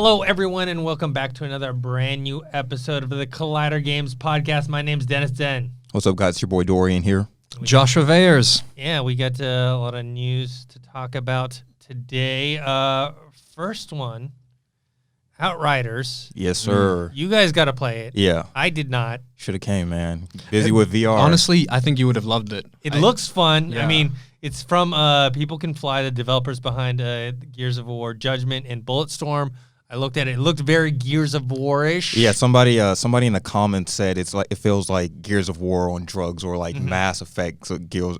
Hello, everyone, and welcome back to another brand new episode of the Collider Games podcast. My name's Dennis Tzeng. What's up, guys? It's your boy Dorian here. Josh Weyers. Yeah, we got a lot of news to talk about today. First one, Outriders. Yes, sir. You guys got to play it. Yeah. I did not. Should have came, man. Busy with VR. Honestly, I think you would have loved it. It looks fun. Yeah. I mean, it's from People Can Fly, the developers behind Gears of War, Judgment, and Bulletstorm. I looked at it. It looked very Gears of War-ish. Yeah, somebody in the comments said it feels like Gears of War on drugs, or like Mass Effect of Gears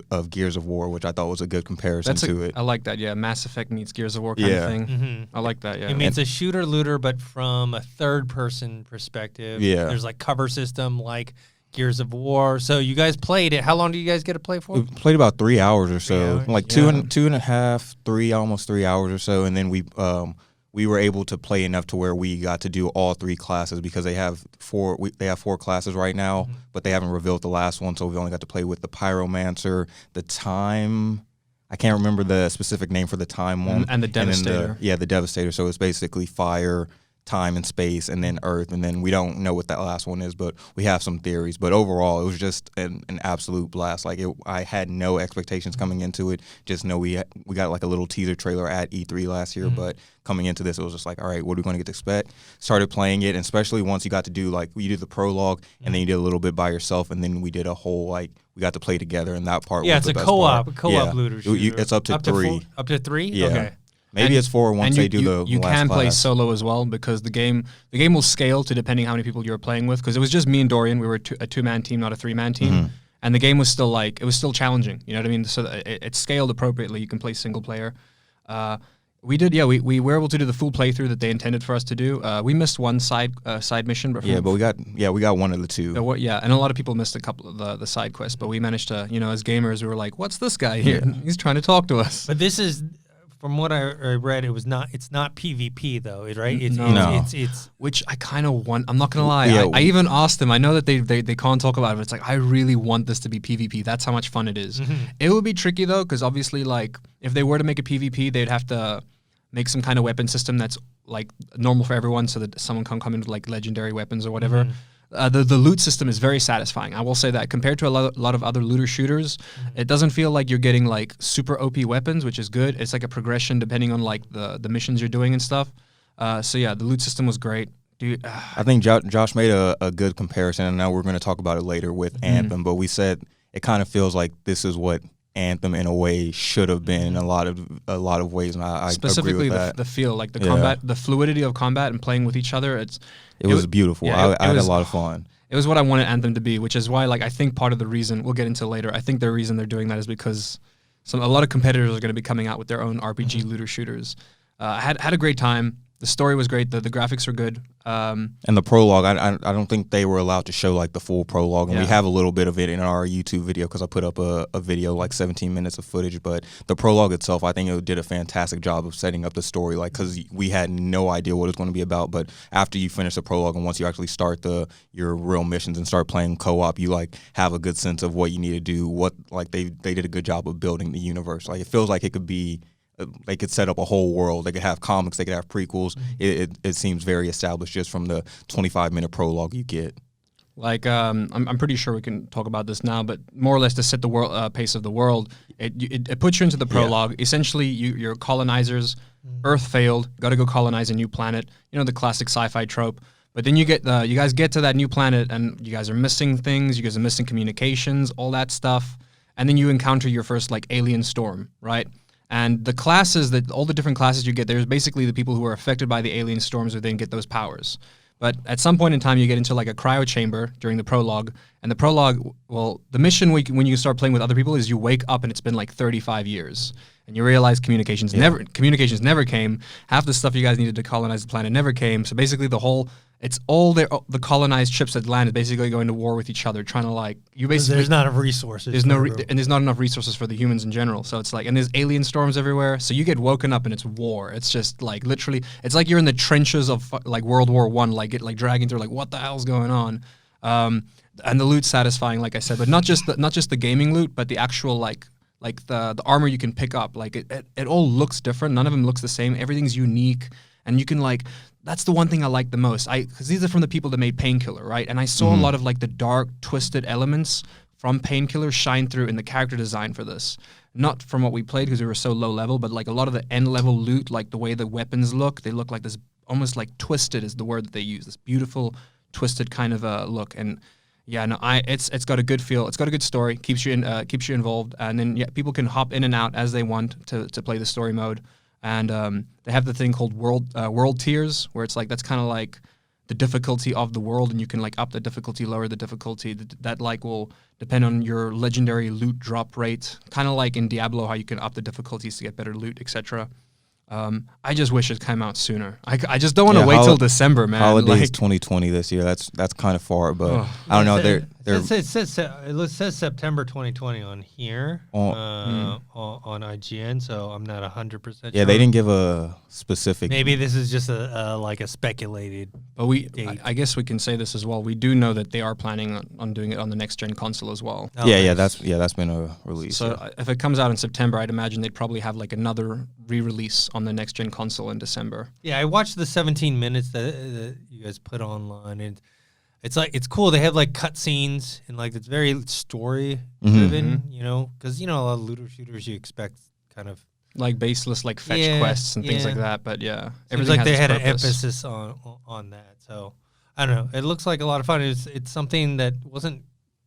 of War, which I thought was a good comparison to it. I like that. Yeah, Mass Effect meets Gears of War kind of thing. Mm-hmm. I like that. Yeah, I mean, it's a shooter-looter, but from a third-person perspective. Yeah, there's like cover system, like Gears of War. So you guys played it. How long did you guys get to play for? We played about 3 hours or so, 3 hours? like two and a half, almost 3 hours or so, and then we were able to play enough to where we got to do all three classes, because they have four classes right now, but they haven't revealed the last one, so we only got to play with the Pyromancer, the Time. I can't remember the specific name for the Time one, and the Devastator. The Devastator. So it's basically fire, time, and space, and then Earth, and then we don't know what that last one is, but we have some theories. But overall, it was just an absolute blast. Like I had no expectations coming into it. Just know we got like a little teaser trailer at E3 last year, but coming into this, it was just like, all right, what are we going to get to expect? Started playing it, and especially once you got to do, like, you did the prologue, and then you did a little bit by yourself, and then we did a whole, like, we got to play together, and that part was the best part. It's a co-op looter shooter. It's up to three. Up to three? Yeah. Okay. Maybe it's 4 once they do the last You can play class. solo as well, because the game will scale to depending how many people you're playing with, because it was just me and Dorian. We were a two-man team, not a three-man team. And the game was still still challenging. You know what I mean? So it scaled appropriately. You can play single player. We were able to do the full playthrough that they intended for us to do. We missed one side mission, but we got one of the two. And a lot of people missed a couple of the side quests, but we managed to, as gamers, we were like, "What's this guy here? He's trying to talk to us." But this is, from what I read, it's not PvP though, right? It's which I kind of want. I'm not gonna lie. Yeah. I even asked them. I know that they can't talk about it, but it's like, I really want this to be PvP. That's how much fun it is. It would be tricky though, because obviously, like, if they were to make a PvP, they'd have to make some kind of weapon system that's like normal for everyone, so that someone can come in with like legendary weapons or whatever. The loot system is very satisfying. I will say that compared to a lot of other looter shooters, it doesn't feel like you're getting like super OP weapons, which is good. It's like a progression depending on like the missions you're doing and stuff. So yeah, the loot system was great. Dude, I think Josh made a good comparison, and now we're going to talk about it later with Anthem, but we said it kind of feels like this is what Anthem in a way should have been in a lot of ways, and I specifically agree with that. the feel, like the combat, the fluidity of combat and playing with each other. It was beautiful. Yeah, I had a lot of fun. It was what I wanted Anthem to be, which is why, like, I think part of the reason, we'll get into later, I think the reason they're doing that is because a lot of competitors are going to be coming out with their own RPG looter shooters. I had a great time. The story was great. The graphics were good. And the prologue, I don't think they were allowed to show like the full prologue, and we have a little bit of it in our YouTube video, because I put up a video, like 17 minutes of footage. But the prologue itself, I think it did a fantastic job of setting up the story, like, because we had no idea what it was going to be about. But after you finish the prologue, and once you actually start your real missions and start playing co-op, you like have a good sense of what you need to do. What, like, they did a good job of building the universe. Like, it feels like it could be. They could set up a whole world. They could have comics. They could have prequels. It seems very established just from the 25-minute prologue you get. Like, I'm pretty sure we can talk about this now, but more or less to set the world pace of the world, it puts you into the prologue. Essentially, you're colonizers. Earth failed. Got to go colonize a new planet. You know, the classic sci-fi trope. But then you guys get to that new planet, and you guys are missing things. You guys are missing communications, all that stuff. And then you encounter your first, like, alien storm, right? And the classes, all the different classes you get, there's basically the people who are affected by the alien storms who then get those powers. But at some point in time, you get into like a cryo chamber during the prologue. And the prologue, well, the mission when you start playing with other people is you wake up and it's been like 35 years. And you realize communications never came. Half the stuff you guys needed to colonize the planet never came. So basically the colonized ships that land is basically going to war with each other, trying to like there's not enough resources. There's not enough resources for the humans in general. So it's like, and there's alien storms everywhere. So you get woken up and it's war. It's just like literally, it's like you're in the trenches of like World War I, like dragging through like what the hell's going on. And the loot's satisfying, like I said, but not just the gaming loot, but the actual like the armor you can pick up. Like it all looks different. None of them looks the same. Everything's unique. and you can like. That's the one thing I like the most. Because these are from the people that made Painkiller, right? And I saw a lot of like the dark, twisted elements from Painkiller shine through in the character design for this. Not from what we played because we were so low level, but like a lot of the end level loot, like the way the weapons look, they look like this almost like twisted is the word that they use. This beautiful, twisted kind of look. And yeah, no, it's got a good feel. It's got a good story. Keeps you involved, and then people can hop in and out as they want to play the story mode. And they have the thing called world tiers, where it's like that's kind of like the difficulty of the world, and you can like up the difficulty, lower the difficulty. That like will depend on your legendary loot drop rate, kind of like in Diablo, how you can up the difficulties to get better loot, etc. I just wish it came out sooner. I just don't want to wait till December, man. Holidays 2020 this year. That's kind of far, but I don't know. It says September 2020 on here on IGN, so I'm not 100% sure. Yeah, they didn't give a specific. Maybe this is just a speculated. But I guess we can say this as well. We do know that they are planning on doing it on the next gen console as well. Oh, nice. That's been a release. So if it comes out in September, I'd imagine they'd probably have like another re-release on the next gen console in December. Yeah, I watched the 17 minutes that you guys put online, and it's cool. They have like cutscenes, and like it's very story driven, because a lot of looter shooters you expect kind of like baseless like fetch quests and things like that. But yeah, everything like they had an emphasis on that. So I don't know. It looks like a lot of fun. It's something that wasn't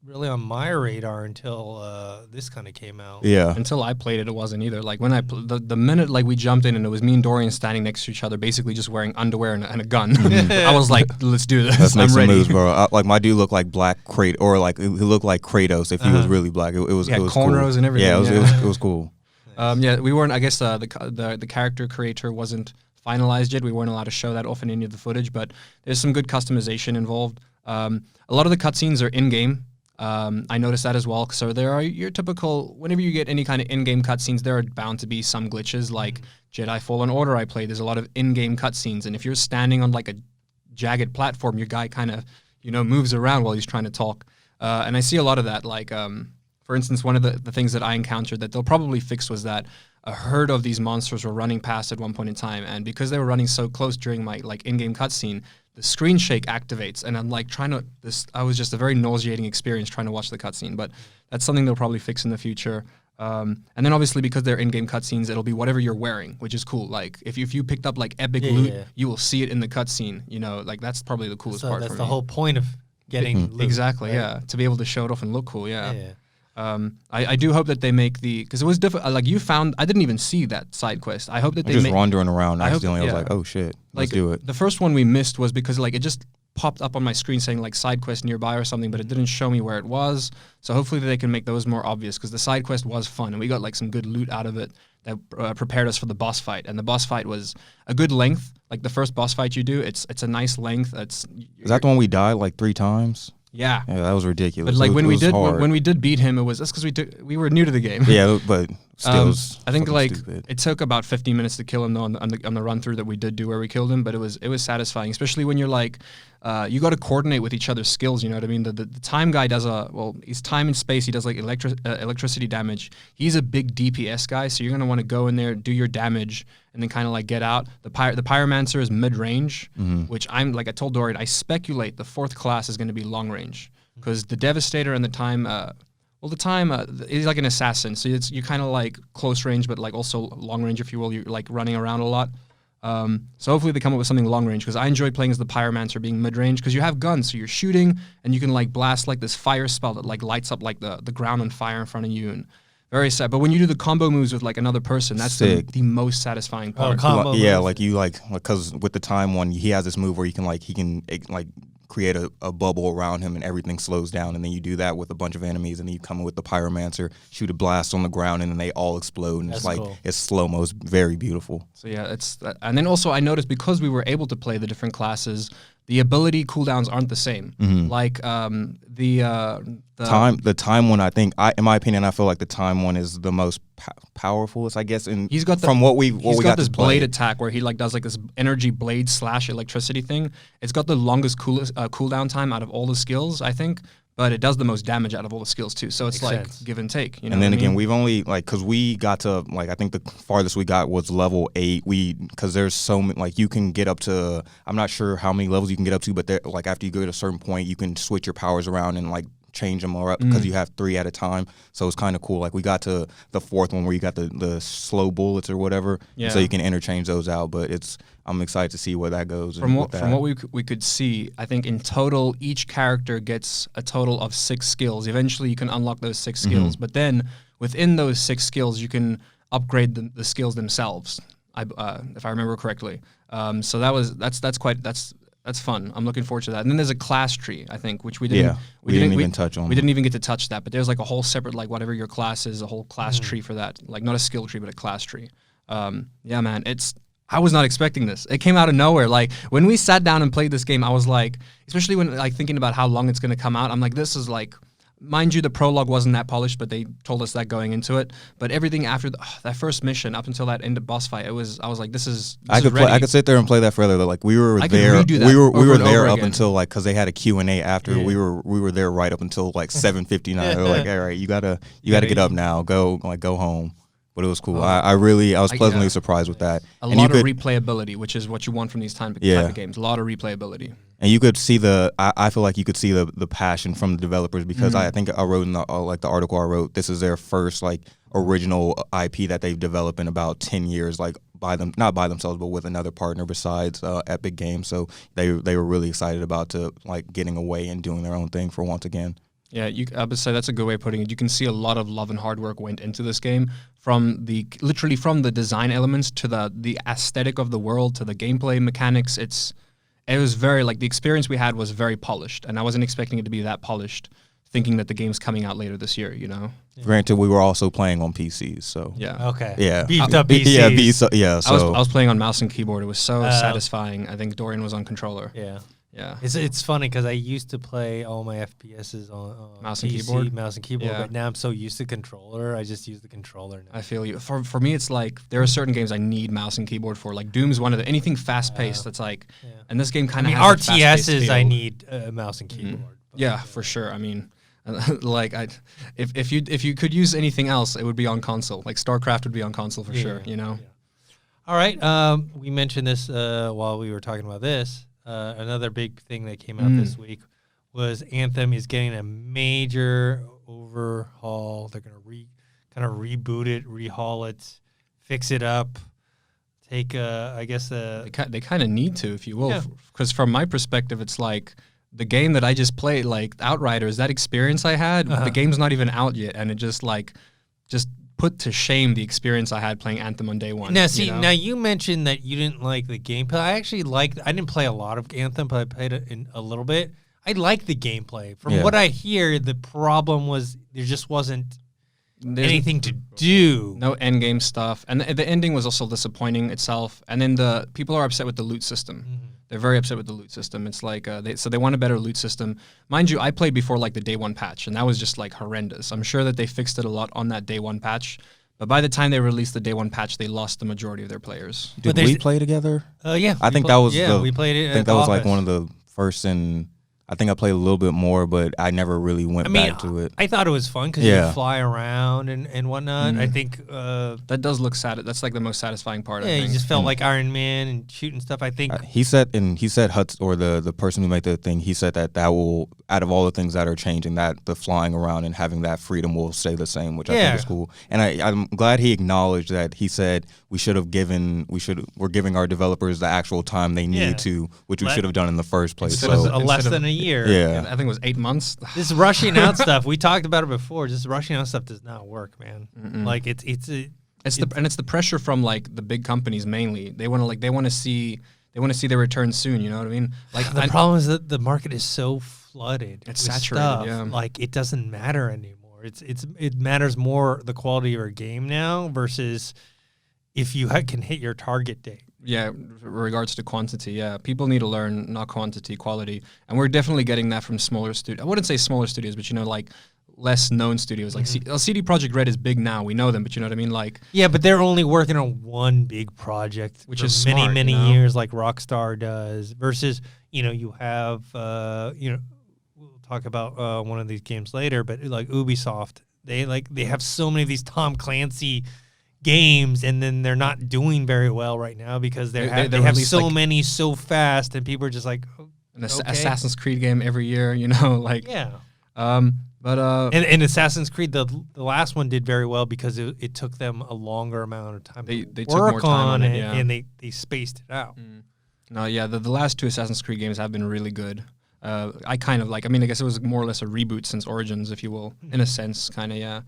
really on my radar until this kind of came out. Yeah. Until I played it, it wasn't either. Like when the minute like we jumped in and it was me and Dorian standing next to each other, basically just wearing underwear and a gun. I was like, let's do this. Let's make I'm some ready. moves, bro. Like my dude looked like Black Kratos, or like he looked like Kratos if he was really black. It was cornrows cool. and everything. Yeah, it was cool. We weren't. I guess the character creator wasn't finalized yet. We weren't allowed to show that off in any of the footage, but there's some good customization involved. A lot of the cutscenes are in game. I noticed that as well. So there are your typical, whenever you get any kind of in-game cutscenes, there are bound to be some glitches. Like Jedi Fallen Order I played, there's a lot of in-game cutscenes. And if you're standing on like a jagged platform, your guy kind of, moves around while he's trying to talk. And I see a lot of that. Like, for instance, one of the things that I encountered that they'll probably fix was that a herd of these monsters were running past at one point in time. And because they were running so close during my like in-game cutscene, the screen shake activates, and I'm like I was just a very nauseating experience trying to watch the cutscene, but that's something they'll probably fix in the future. And then obviously because they're in-game cutscenes, it'll be whatever you're wearing, which is cool. Like if you picked up like epic loot, you will see it in the cutscene, like that's probably the coolest part for me. That's the whole point of getting loot. Exactly, right? To be able to show it off and look cool, yeah. I do hope that they make because it was difficult. Like you found, I didn't even see that side quest. I hope that they just wandering around accidentally. I was like, oh shit, let's like, do it. The first one we missed was because like it just popped up on my screen saying like side quest nearby or something, but it didn't show me where it was. So hopefully they can make those more obvious, because the side quest was fun and we got like some good loot out of it that prepared us for the boss fight. And the boss fight was a good length. Like the first boss fight you do, it's a nice length. Is that the one we died like 3 times? Yeah, that was ridiculous. But like when we did beat him, it was just because we were new to the game. Yeah, but still, I think like it took about 15 minutes to kill him though on the run through that we did do where we killed him. But it was satisfying, especially when you're like, you got to coordinate with each other's skills. You know what I mean? The time guy does he's time and space. He does like electricity damage. He's a big DPS guy, so you're gonna want to go in there, do your damage, and then kind of like get out. The Pyromancer is mid-range, which I told Dorian, I speculate the 4th class is going to be long-range, because the Devastator and the Time, he's like an assassin, so you're kind of like close range, but like also long-range, if you will. You're like running around a lot. So hopefully they come up with something long-range, because I enjoy playing as the Pyromancer being mid-range, because you have guns, so you're shooting, and you can like blast like this fire spell that like lights up like the ground on fire in front of you, and very sad. But when you do the combo moves with like another person, that's the most satisfying part. Because with the Time one, he has this move where he can create a bubble around him and everything slows down, and then you do that with a bunch of enemies, and then you come in with the Pyromancer, shoot a blast on the ground, and then they all explode, and it's slow-mo. It's very beautiful. So yeah, and then also I noticed, because we were able to play the different classes, the ability cooldowns aren't the same. Like the Time one, I think, in my opinion, I feel like the Time one is the most powerful. I guess, and he's got this blade attack where he like does like this energy blade / electricity thing. It's got the longest cooldown time out of all the skills, I think. but it does the most damage out of all the skills too. So it's Makes like sense. give and take. You know And then what I again, mean? we've only because we got to I think the farthest we got was level 8. Because there's so many you can get up to, I'm not sure how many levels you can get up to, but after you go to a certain point, you can switch your powers around and change them all up because you have 3 at a time. So it's kind of cool. We got to the 4th one where you got the slow bullets or whatever. Yeah. So you can interchange those out. But I'm excited to see where that goes. From what we could see, I think in total each character gets a total of 6 skills. Eventually, you can unlock those 6 skills, but then within those 6 skills, you can upgrade the skills themselves. If I remember correctly. So that's fun. I'm looking forward to that. And then there's a class tree, I think, which we didn't even touch on. We didn't even get to touch that, but there's a whole separate whatever your class is, a whole class tree for that. Not a skill tree, but a class tree. Yeah, man, I was not expecting this. It came out of nowhere. When we sat down and played this game, I was especially when thinking about how long it's going to come out, I'm this is mind you, the prologue wasn't that polished, but they told us that going into it. But everything after that first mission up until that end of boss fight, I was this is I could sit there and play that further. We were there. We were there up until because they had a Q&A after. Yeah. We were there right up until 7:59. They're all right, you gotta get up now. Go home. But it was cool. I was pleasantly surprised with that. A lot of replayability, which is what you want from these type of games. A lot of replayability. And you could see I feel like you could see the passion from the developers because I think I wrote in the article I wrote, this is their first original IP that they've developed in about 10 years, not by themselves, but with another partner besides Epic Games. So they were really excited about getting away and doing their own thing for once again. Yeah, I would say that's a good way of putting it. You can see a lot of love and hard work went into this game, from the design elements to the aesthetic of the world to the gameplay mechanics. It was very the experience we had was very polished, and I wasn't expecting it to be that polished, thinking that the game's coming out later this year. Yeah. Granted, we were also playing on PCs, so yeah. Okay. Yeah. Beefed up PCs. Yeah. So I was playing on mouse and keyboard. It was so satisfying. I think Dorian was on controller. Yeah. Yeah, it's funny because I used to play all my FPSs on mouse PC, and keyboard, but now I'm so used to controller, I just use the controller now. I feel you. For me, it's there are certain games I need mouse and keyboard for. Doom's one of anything fast paced that's and this game kind of has RTSs. I need mouse and keyboard. Yeah, for sure. I mean, if you could use anything else, it would be on console. StarCraft would be on console for sure. Yeah. All right. We mentioned this while we were talking about this. Another big thing that came out this week was Anthem is getting a major overhaul. They're going to kind of reboot it, rehaul it, fix it up, take I guess they kind of need to, if you will, because from my perspective, it's the game that I just played, Outriders. That experience I had, the game's not even out yet, and it just put to shame the experience I had playing Anthem on day one. Now, now you mentioned that you didn't like the gameplay. I actually I didn't play a lot of Anthem, but I played it a little bit. I like the gameplay. From what I hear, the problem was there just wasn't anything to do. No end game stuff. And the ending was also disappointing itself. And then the people are upset with the loot system. They're very upset with the loot system. It's they want a better loot system. Mind you, I played before the day one patch, and that was just horrendous. I'm sure that they fixed it a lot on that day one patch, but by the time they released the day one patch, they lost the majority of their players. Did we play together? Yeah. I think that was we played it. I think that was one of the first I think I played a little bit more, but I never really went back to it. I thought it was fun because you fly around and whatnot. I think that does look sad. That's the most satisfying part. Yeah, I think. You just felt like Iron Man and shooting stuff. I think he said Hutz, or the person who made the thing. He said that will, out of all the things that are changing, that the flying around and having that freedom will stay the same, which I think is cool. And I'm glad he acknowledged that. He said we're giving our developers the actual time they need to, which we should have done in the first place. It was less than a year. I think it was 8 months. This rushing out stuff, we talked about it before. Just rushing out stuff does not work, man. It's the pressure from the big companies mainly. They want to see their return soon. You know what I mean? The problem is that the market is so flooded. It's saturated. Stuff. Yeah. It doesn't matter anymore. It matters more the quality of your game now versus if you can hit your target date. Yeah, regards to quantity, yeah. People need to learn, not quantity, quality. And we're definitely getting that from smaller studios. I wouldn't say smaller studios, but, less known studios. CD Projekt Red is big now. We know them, but you know what I mean? Yeah, but they're only working on one big project which for is many, smart, many years like Rockstar does versus, you have, we'll talk about one of these games later, but like Ubisoft, they have so many of these Tom Clancy games, and then they're not doing very well right now because they have so like, many so fast, and people are just like, an Assassin's Creed game every year, you know, like yeah. And Assassin's Creed, the last one did very well because it took them a longer amount of time they to took more work time on it, it, yeah. and they spaced it out. No, yeah, the last 2 Assassin's Creed games have been really good. I kind of like, I mean, I guess it was more or less a reboot since Origins, if you will, in a sense, kind of, yeah.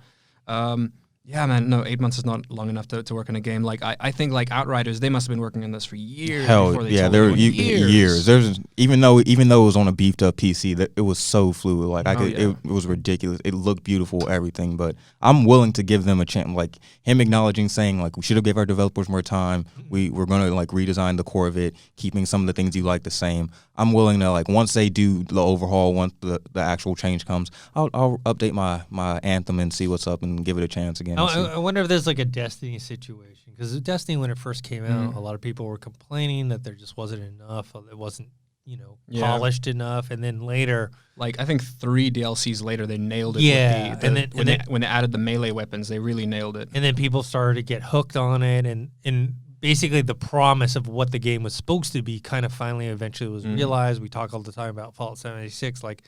Yeah, man, no, 8 months is not long enough to work on a game. Like, I think, like, Outriders, they must have been working on this for years. Hell, yeah, there were years. There's even though it was on a beefed up PC, it was so fluid. Like, it was ridiculous. It looked beautiful, everything. But I'm willing to give them a chance. Like, him acknowledging, saying, like, we should have gave our developers more time. We're going to, like, redesign the core of it, keeping some of the things you like the same. I'm willing to, like, once they do the overhaul, once the actual change comes, I'll update my Anthem and see what's up and give it a chance again. I wonder if there's like a Destiny situation, because Destiny, when it first came out, a lot of people were complaining that there just wasn't enough. It wasn't, polished enough. And then later, like I think 3 DLCs later, they nailed it. Yeah, when they added the melee weapons, they really nailed it. And then people started to get hooked on it, and basically the promise of what the game was supposed to be kind of finally eventually was realized. We talk all the time about Fallout 76, like.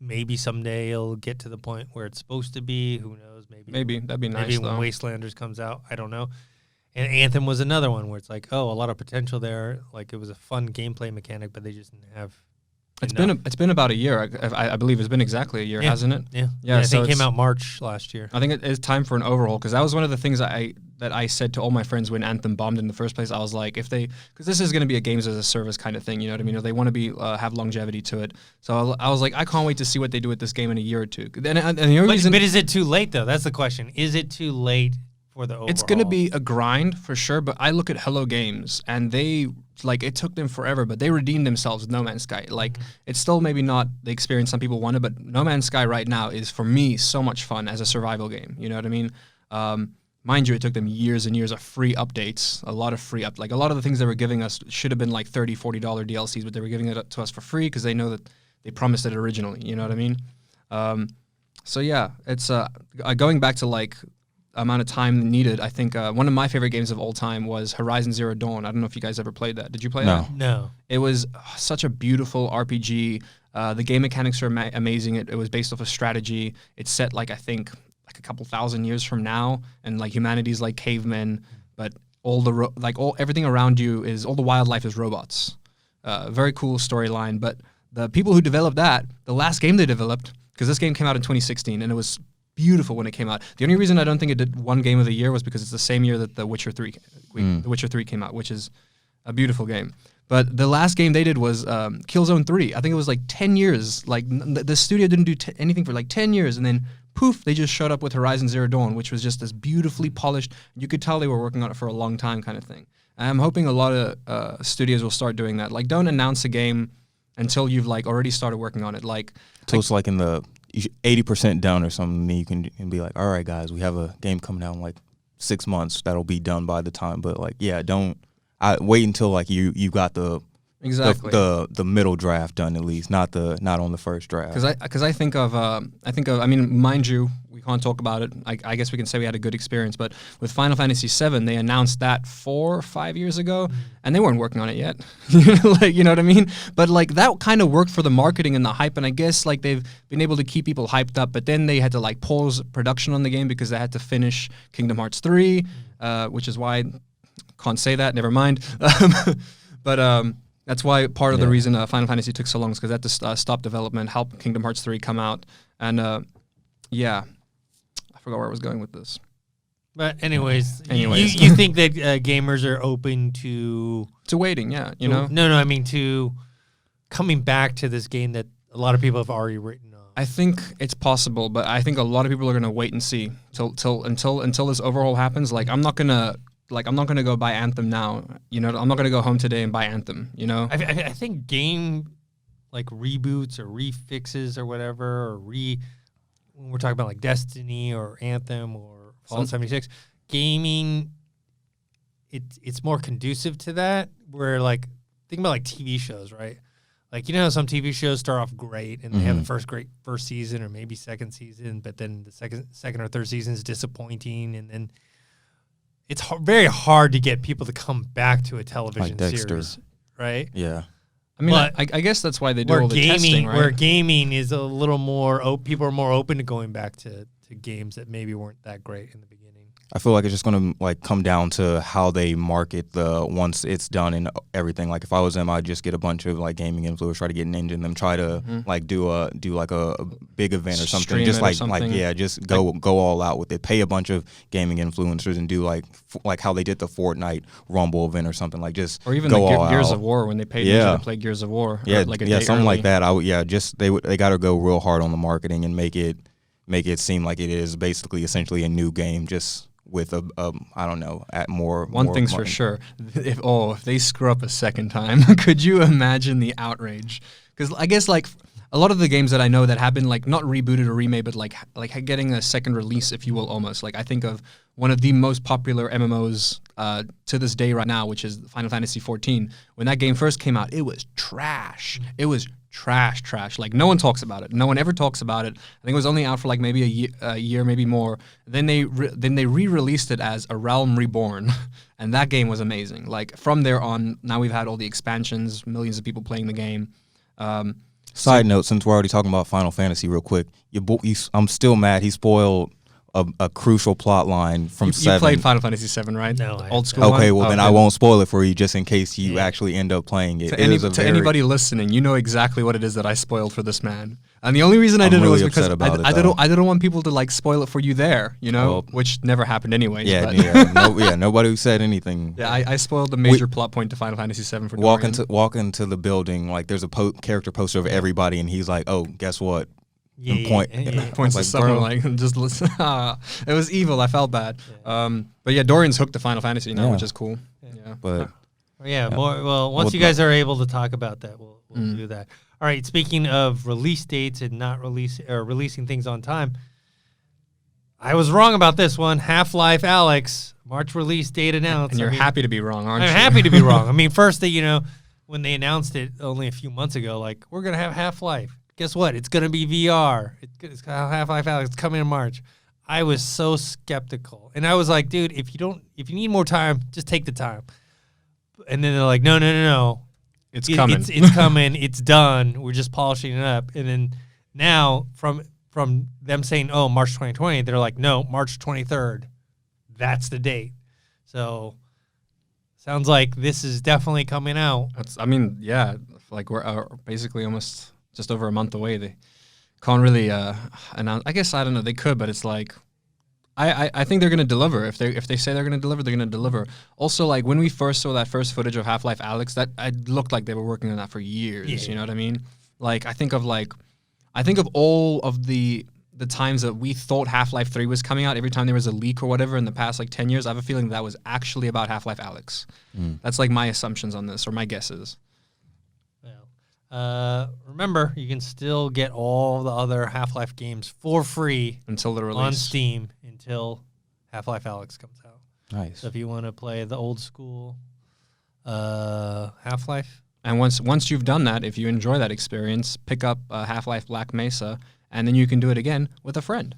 Maybe someday it'll get to the point where it's supposed to be. Who knows? Maybe that'd be nice. Maybe when Wastelanders comes out, I don't know. And Anthem was another one where it's like, a lot of potential there. Like it was a fun gameplay mechanic, but they just didn't have. It's been about a year. I believe it's been exactly a year, hasn't it? Yeah. I think it came out March last year. I think it is time for an overhaul, because that was one of the things that I said to all my friends when Anthem bombed in the first place. I was like, because this is going to be a games as a service kind of thing, you know what I mean? Or they want to have longevity to it. So I was like, I can't wait to see what they do with this game in a year or two. And the only reason, but is it too late though? That's the question. Is it too late for the overhaul? It's going to be a grind for sure. But I look at Hello Games, and they. Like, it took them forever, but they redeemed themselves with No Man's Sky. Like, it's still maybe not the experience some people wanted, but No Man's Sky right now is, for me, so much fun as a survival game. You know what I mean? Mind you, it took them years and years of free updates, a lot of like, a lot of the things they were giving us should have been, like, $30, $40 DLCs, but they were giving it to us for free because they know that they promised it originally. You know what I mean? So, yeah, it's going back to, like, amount of time needed. I think one of my favorite games of all time was Horizon Zero Dawn. I don't know if you guys ever played that. Did you play that? No. It was such a beautiful RPG. The game mechanics are amazing. It was based off of strategy. It's set like, I think, like a couple thousand years from now, and like humanity's like cavemen, but everything around you is, all the wildlife is robots. Very cool storyline. But the people who developed that, the last game they developed, because this game came out in 2016 and it was beautiful when it came out. The only reason I don't think it did one game of the year was because it's the same year that The Witcher 3 came out, which is a beautiful game. But the last game they did was Killzone 3. I think it was like 10 years. Like the studio didn't do anything for like 10 years, and then poof, they just showed up with Horizon Zero Dawn, which was just this beautifully polished. You could tell they were working on it for a long time, kind of thing. And I'm hoping a lot of studios will start doing that. Like, don't announce a game until you've like already started working on it. So it's like in the 80% done or something, then you can be like, all right, guys, we have a game coming out in like 6 months that'll be done by the time. But like, yeah, wait until like you got the middle draft done, at least, not on the first draft. Because I think of I mean, mind you, we can't talk about it. I guess we can say we had a good experience, but with Final Fantasy VII, they announced that 4 or 5 years ago, and they weren't working on it yet. Like, you know what I mean? But like that kind of worked for the marketing and the hype, and I guess like they've been able to keep people hyped up. But then they had to like pause production on the game because they had to finish Kingdom Hearts 3, which is why can't say that. Never mind. But that's why part of the reason Final Fantasy took so long is because they had to stop development, help Kingdom Hearts 3 come out, and I forgot where I was going with this. But anyways. You think that gamers are open to waiting? Yeah, you know. No, I mean to coming back to this game that a lot of people have already written on. I think it's possible, but I think a lot of people are going to wait and see until this overhaul happens. Like, I'm not gonna go buy Anthem now. You know, I'm not gonna go home today and buy Anthem. You know, I think game like reboots or refixes or whatever, when we're talking about like Destiny or Anthem or Fallout 76, gaming, it's more conducive to that. Where like think about like TV shows, right? Like, you know how some TV shows start off great and they have the first season or maybe second season, but then the second or third season is disappointing, and then it's very hard to get people to come back to a television series, right? Yeah. I mean, I guess that's why they do all the testing, right? Where gaming is a little more, people are more open to going back to games that maybe weren't that great in the beginning. I feel like it's just going to like come down to how they market once it's done and everything. Like if I was them, I'd just get a bunch of like gaming influencers, try to get Ninja and them, try to like do like a big event or something. Just like just go all out with it. Pay a bunch of gaming influencers and do like how they did the Fortnite Rumble event or something. Like just or even go the all Gears out. of War when they paid Ninja to play Gears of War. Yeah, like something early. like that. They got to go real hard on the marketing and make it seem like it is basically essentially a new game, just with I don't know, at more. One thing's money. for sure, if they screw up a second time, could you imagine the outrage? Because I guess like a lot of the games that I know that have been like not rebooted or remade, but like getting a second release, if you will, almost. Like I think of one of the most popular MMOs to this day right now, which is Final Fantasy XIV. When that game first came out, it was trash. It was trash. Like no one talks about it. No one ever talks about it. I think it was only out for like maybe a year, maybe more. Then they re-released it as A Realm Reborn, and that game was amazing. Like from there on, now we've had all the expansions, millions of people playing the game. Side note, since we're already talking about Final Fantasy real quick, I'm still mad he spoiled a crucial plot line from 7. You played Final Fantasy VII, right? No, old school one? Okay, well then I won't spoil it for you just in case you actually end up playing it. To anybody listening, you know exactly what it is that I spoiled for this man. And the only reason I did it was because I didn't want people to like spoil it for you there, you know, which never happened anyways. Nobody who said anything. Yeah, I spoiled the major plot point to Final Fantasy VII for Dorian. Walk into the building, like there's a character poster of everybody, and he's like, oh, guess what? Points to someone like, just listen. It was evil. I felt bad. But yeah, Dorian's hooked to Final Fantasy now, which is cool. Yeah. But once you guys are able to talk about that, we'll do that. All right. Speaking of release dates and not releasing things on time, I was wrong about this one. Half-Life Alyx, March release date announced. And you're happy to be wrong, aren't you? I'm happy to be wrong. I mean, first, when they announced it only a few months ago, like, we're going to have Half-Life. Guess what? It's going to be VR. It's Half-Life Alyx. It's coming in March. I was so skeptical. And I was like, dude, if you need more time, just take the time. And then they're like, no. It's coming. It's coming. It's done. We're just polishing it up. And then now from them saying, oh, March 2020, they're like, no, March 23rd. That's the date. So sounds like this is definitely coming out. Like we're basically almost just over a month away. They can't really announce. I guess, I don't know, they could, but it's like I think they're going to deliver. If they say they're going to deliver, they're going to deliver. Also, like when we first saw that first footage of Half-Life Alyx, that it looked like they were working on that for years. Yeah. You know what I mean? Like I think of all of the times that we thought Half-Life 3 was coming out, every time there was a leak or whatever in the past like 10 years, I have a feeling that was actually about Half-Life Alyx. That's like my assumptions on this, or my guesses. Remember, you can still get all the other Half-Life games for free until the release on Steam until Half-Life Alyx comes out. Nice. So if you want to play the old school Half-Life, and once you've done that, if you enjoy that experience, pick up Half-Life Black Mesa, and then you can do it again with a friend.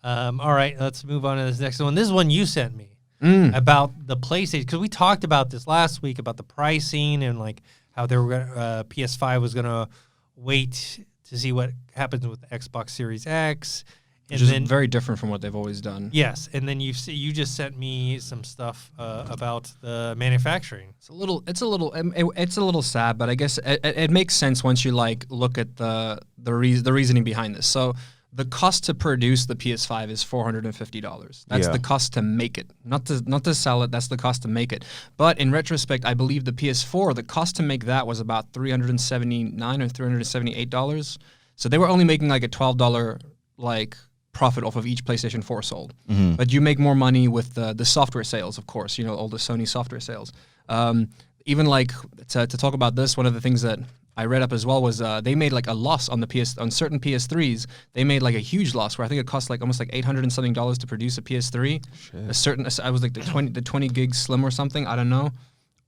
All right, let's move on to this next one. This is one you sent me about the PlayStation, because we talked about this last week about the pricing and like how they were PS5 was gonna wait to see what happens with the Xbox Series X, which is very different from what they've always done. Yes, and then you just sent me some stuff about the manufacturing. It's a little sad, but I guess it makes sense once you like look at the reasoning behind this. So the cost to produce the PS5 is $450. That's the cost to make it, not to sell it. That's the cost to make it. But in retrospect, I believe the PS4, the cost to make that was about $379 or $378. So they were only making like a $12 like profit off of each PlayStation 4 sold. But you make more money with the software sales, of course. You know, all the Sony software sales. Even like to talk about this, one of the things that I read up as well was they made like a loss on certain PS3s. They made like a huge loss where I think it cost like almost like $800 and something to produce a PS3. Shit. I was like the 20 gig slim or something. I don't know.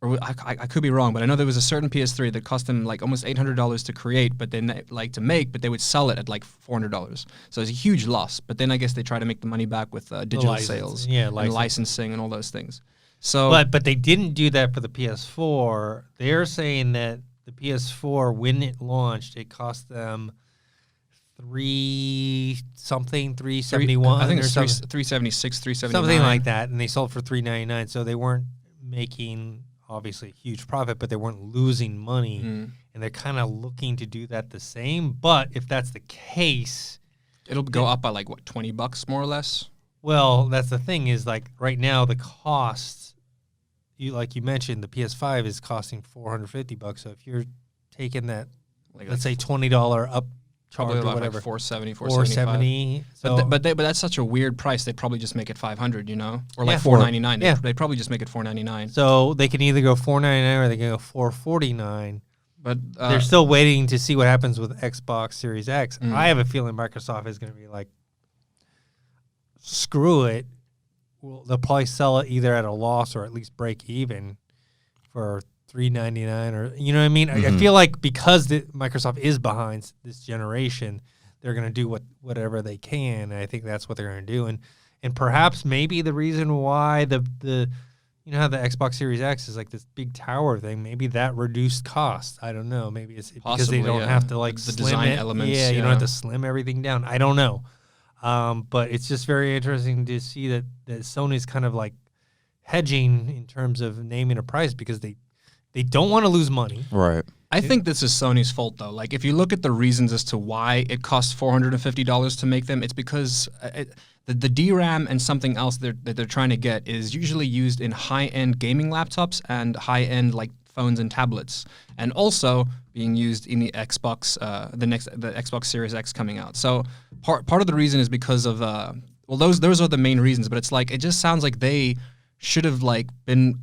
or I could be wrong, but I know there was a certain PS3 that cost them like almost $800 to create, but then like to make, but they would sell it at like $400. So it's a huge loss. But then I guess they try to make the money back with digital sales, and licensing and all those things. So, but they didn't do that for the PS4. They're saying that the PS4, when it launched, it cost them $371. I think it's 376, 379, something like that, and they sold for $399. So they weren't making obviously a huge profit, but they weren't losing money, and they're kind of looking to do that the same. But if that's the case, it'll go up by like what, $20 more or less. Well, that's the thing is like right now the cost, like you mentioned, the PS5 is costing $450. So if you're taking that, like let's say $20 up. Probably or whatever, like $470. So, but that's such a weird price. They'd probably just make it $500, you know, or like $499. They'd probably just make it $499. So they can either go $499 or they can go $449. But they're still waiting to see what happens with Xbox Series X. I have a feeling Microsoft is going to be like, screw it. They'll probably sell it either at a loss or at least break even for $399, or you know what I mean. I feel like because Microsoft is behind this generation, they're going to do whatever they can. And I think that's what they're going to do. And perhaps maybe the reason why the you know how the Xbox Series X is like this big tower thing, maybe that reduced cost. I don't know. Maybe it's because they don't have to like the design elements. Yeah, you don't have to slim everything down. I don't know. But it's just very interesting to see that Sony's kind of like hedging in terms of naming a price because they don't want to lose money. Right. I think this is Sony's fault, though. Like, if you look at the reasons as to why it costs $450 to make them, it's because the DRAM and something else that they're trying to get is usually used in high-end gaming laptops and high-end like phones and tablets, and also being used in the Xbox, the Xbox Series X coming out. So part of the reason is because of those are the main reasons. But it's like it just sounds like they should have like been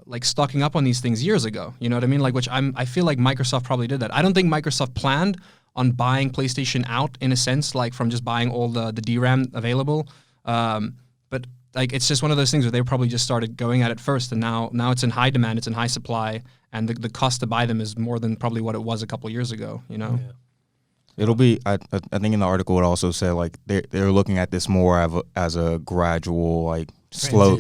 like stocking up on these things years ago. You know what I mean? Like, I feel like Microsoft probably did that. I don't think Microsoft planned on buying PlayStation out in a sense, like from just buying all the DRAM available. But like it's just one of those things where they probably just started going at it first, and now it's in high demand, it's in high supply, and the cost to buy them is more than probably what it was a couple years ago. You know. Yeah. It'll be. I think in the article it also said like they're looking at this more as a gradual like slow,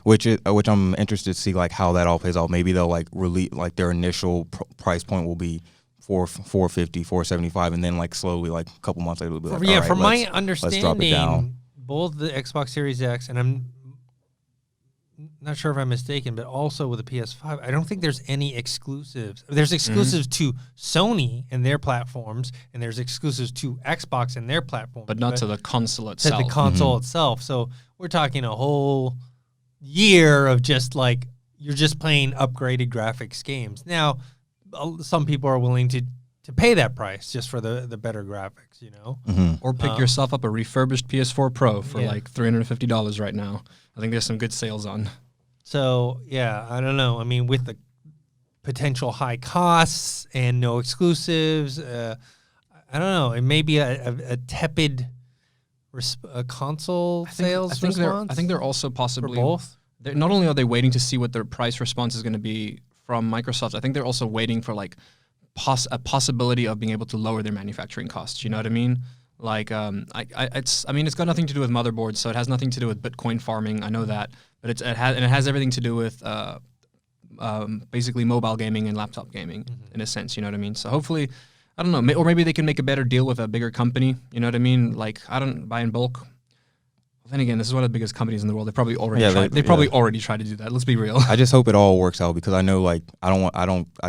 which I'm interested to see like how that all plays out. Maybe they'll like release like their initial price point will be $450, $475, and then like slowly like a couple months later it'll be like all right, from my let's drop it down. understanding, both the Xbox Series X and I'm not sure if I'm mistaken, but also with the PS5, I don't think there's any exclusives. There's exclusives to Sony and their platforms, and there's exclusives to Xbox and their platforms, but not to the console itself. To the console itself. So we're talking a whole year of just like you're just playing upgraded graphics games. Now, some people are willing to pay that price just for the better graphics, you know? Or pick yourself up a refurbished PS4 Pro for like $350 right now. I think there's some good sales on. So, yeah, I don't know. I mean, with the potential high costs and no exclusives, I don't know. It may be a tepid console sales response. I think they're also possibly... For both? Not only are they waiting to see what their price response is going to be from Microsoft, I think they're also waiting for like a possibility of being able to lower their manufacturing costs. You know what I mean? Like, it's got nothing to do with motherboards, so it has nothing to do with Bitcoin farming. I know that, but it has everything to do with basically mobile gaming and laptop gaming in a sense. You know what I mean? So hopefully, I don't know, or maybe they can make a better deal with a bigger company. You know what I mean? Like, I don't buy in bulk. Well, then again, this is one of the biggest companies in the world. They probably already tried to do that. Let's be real. I just hope it all works out because I know like I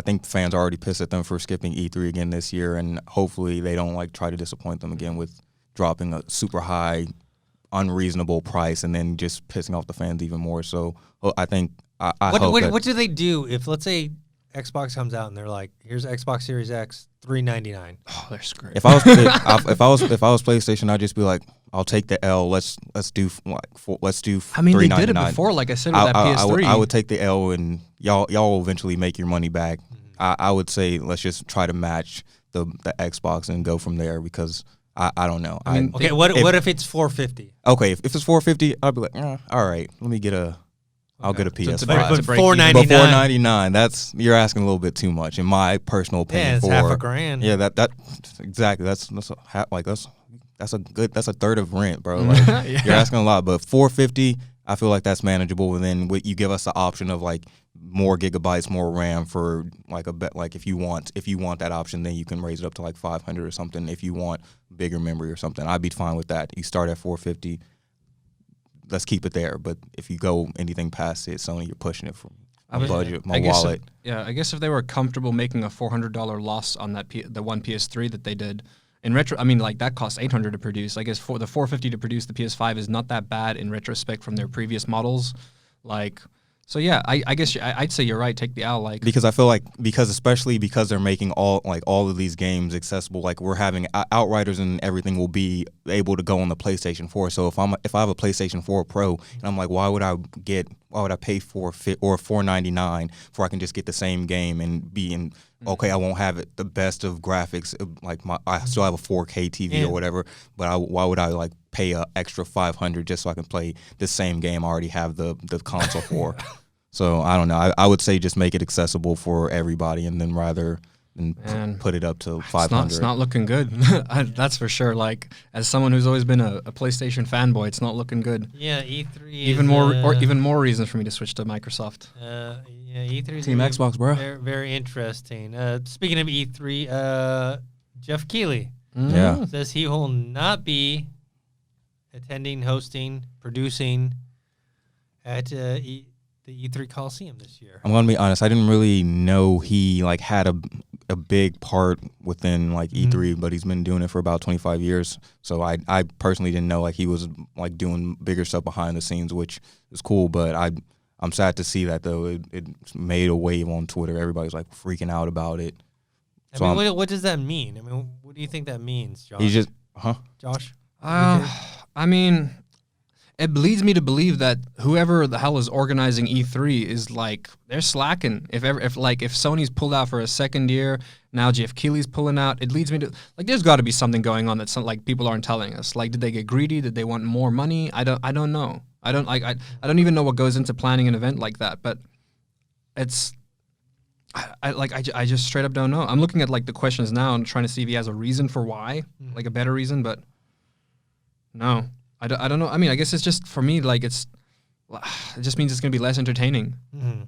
think fans are already pissed at them for skipping E3 again this year, and hopefully they don't like try to disappoint them again with dropping a super high, unreasonable price and then just pissing off the fans even more. So I think I hope what do they do if, let's say, Xbox comes out and they're like, "Here's Xbox Series X, $399." Oh, they're screwed. If I was PlayStation, I'd just be like, "I'll take the L. Let's do I mean, they did it before. Like I said with that PS3, I would take the L, and y'all will eventually make your money back. I would say let's just try to match the Xbox and go from there because I don't know. I mean, what if it's $450? Okay, if it's $450, I'd be like, all right, let me get a I'll get a PS5. But $4.99. $4.99. But $4.99, that's you're asking a little bit too much, in my personal opinion. Yeah, it's half a grand. Yeah, that exactly. That's a third of rent, bro. Like, Yeah. You're asking a lot, but $450, I feel like that's manageable. And then you give us the option of like more gigabytes, more RAM for like if you want that option, then you can raise it up to like 500 or something. If you want bigger memory or something, I'd be fine with that. You start at $450. Let's keep it there. But if you go anything past it, Sony, you're pushing it from my budget, my wallet. I guess if they were comfortable making a $400 loss on the one PS3 that they did, in retro, I mean, like that costs $800 to produce. I guess for the $450 to produce the PS5 is not that bad in retrospect from their previous models. Like, so yeah, I guess I'd say you're right. Take the L, like, because I feel like especially because they're making all of these games accessible. Like we're having Outriders and everything will be able to go on the PlayStation 4. So if I have a PlayStation 4 Pro and I'm like, why would I pay $4.99 for I can just get the same game and be in? Okay, I won't have the best of graphics. Like I still have a 4K TV or whatever. But why would I like pay an extra $500 just so I can play the same game I already have the console for? So I don't know. I would say just make it accessible for everybody, and then rather than put it up to 500. It's not looking good. That's for sure. Like, as someone who's always been a PlayStation fanboy, it's not looking good. Yeah, E3 even more reason for me to switch to Microsoft. Yeah, E3 Team Xbox, bro. Very, very interesting. Speaking of E3, Jeff Keighley says he will not be attending, hosting, producing at the E3 Coliseum this year. I'm gonna be honest. I didn't really know he like had a big part within like E3, but he's been doing it for about 25 years. So I personally didn't know like he was like doing bigger stuff behind the scenes, which is cool. But I'm sad to see that though. It made a wave on Twitter. Everybody's like freaking out about it. I mean, what does that mean? I mean, what do you think that means, Josh? He's just Josh. I mean, it leads me to believe that whoever the hell is organizing E3 is like they're slacking. If Sony's pulled out for a second year, now Jeff Keighley's pulling out. It leads me to like there's got to be something going on that's like people aren't telling us. Like, did they get greedy? Did they want more money? I don't know. I don't even know what goes into planning an event like that. But it's I just straight up don't know. I'm looking at like the questions now and trying to see if he has a reason for why, like a better reason. But no. I don't know. I mean, I guess it's just, for me, like, it just means it's going to be less entertaining.